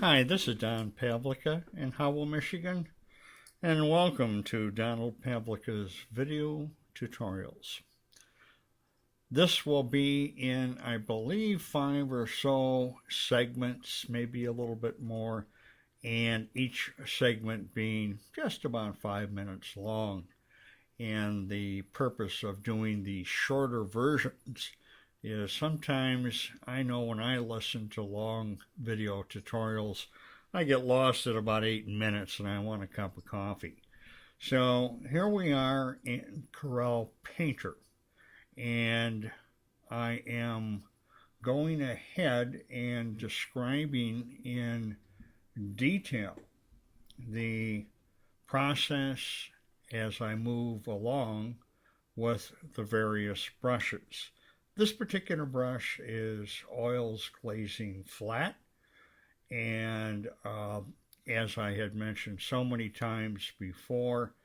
Hi, this is Don Pavlica in Howell, Michigan, and welcome to Donald Pavlica's video tutorials. This will be in, I believe, 5 or so segments, maybe a little bit more, and each segment being just about 5 minutes long. And the purpose of doing the shorter versions is sometimes I know when I listen to long video tutorials, I get lost at about 8 minutes and I want a cup of coffee. So here we are in Corel Painter, and I am going ahead and describing in detail the process as I move along with the various brushes. This particular brush is Oils Glazing Flat, and as I had mentioned so many times before,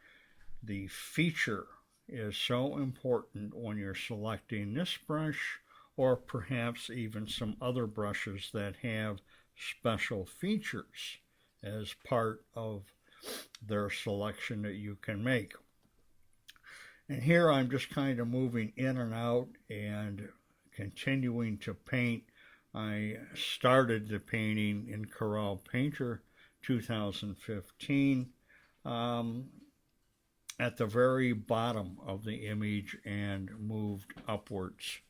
the feature is so important when you're selecting this brush or perhaps even some other brushes that have special features as part of their selection that you can make. And here I'm just kind of moving in and out and continuing to paint. I started the painting in Corel Painter 2015 at the very bottom of the image and moved upwards.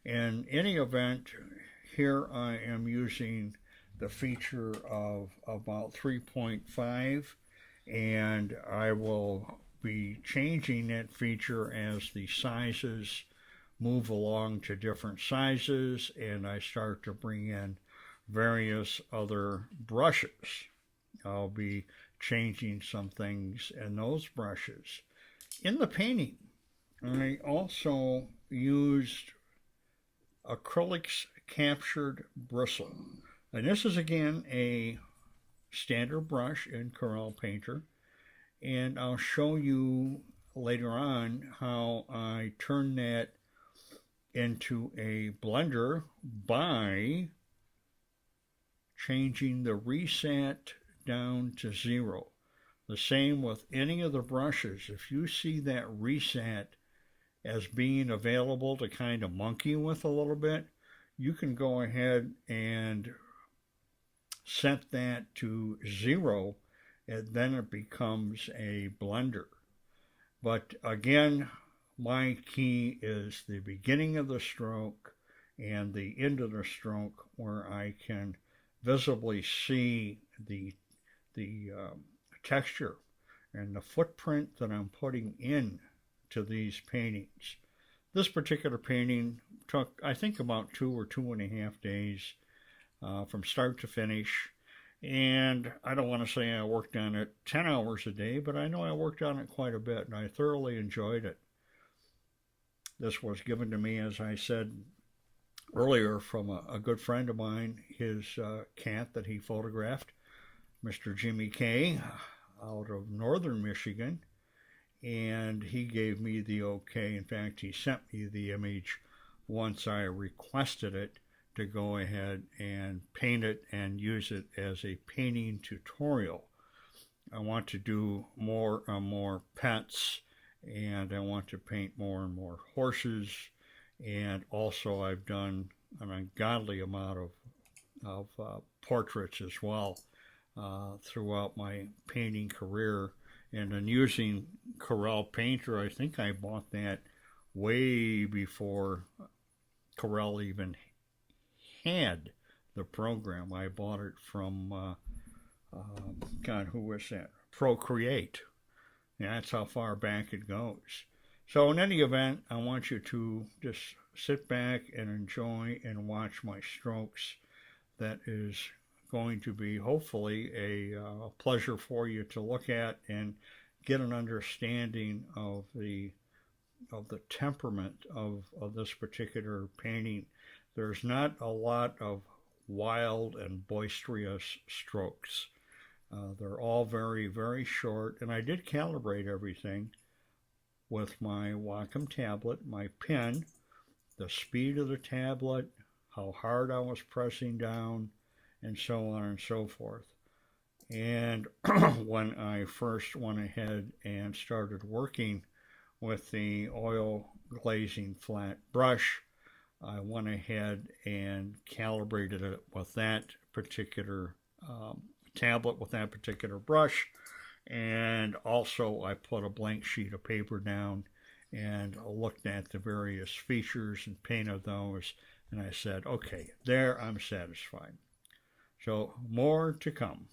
In any event, here I am using the feature of about 3.5, and I will be changing that feature as the sizes move along to different sizes and I start to bring in various other brushes. I'll be changing some things in those brushes. In the painting, I also used acrylics captured bristle. And this is again a standard brush in Corel Painter. And I'll show you later on how I turn that into a blender by changing the reset down to 0. The same with any of the brushes. If you see that reset as being available to kind of monkey with a little bit, you can go ahead and set that to 0, and then it becomes a blender. But again, my key is the beginning of the stroke and the end of the stroke, where I can visibly see the texture and the footprint that I'm putting in to these paintings. This particular painting took, I think, about 2 or 2.5 days from start to finish. And I don't want to say I worked on it 10 hours a day, but I know I worked on it quite a bit, and I thoroughly enjoyed it. This was given to me, as I said earlier, from a good friend of mine, his cat that he photographed, Mr. Jimmy K, out of northern Michigan, and he gave me the okay. In fact, he sent me the image once I requested it to go ahead and paint it and use it as a painting tutorial. I want to do more and more pets, and I want to paint more and more horses, and also I've done an ungodly amount of portraits as well throughout my painting career. And in using Corel Painter, I think I bought that way before Corel even had the program. I bought it from, God, who was that? Procreate. Yeah, that's how far back it goes. So in any event, I want you to just sit back and enjoy and watch my strokes. That is going to be hopefully a pleasure for you to look at and get an understanding of the temperament of this particular painting. There's not a lot of wild and boisterous strokes. They're all very, very short, and I did calibrate everything with my Wacom tablet, my pen, the speed of the tablet, how hard I was pressing down, and so on and so forth. And when I first went ahead and started working with the oil glazing flat brush, I went ahead and calibrated it with that particular tablet, with that particular brush. And also, I put a blank sheet of paper down and looked at the various features and painted those. And I said, okay, there I'm satisfied. So, more to come.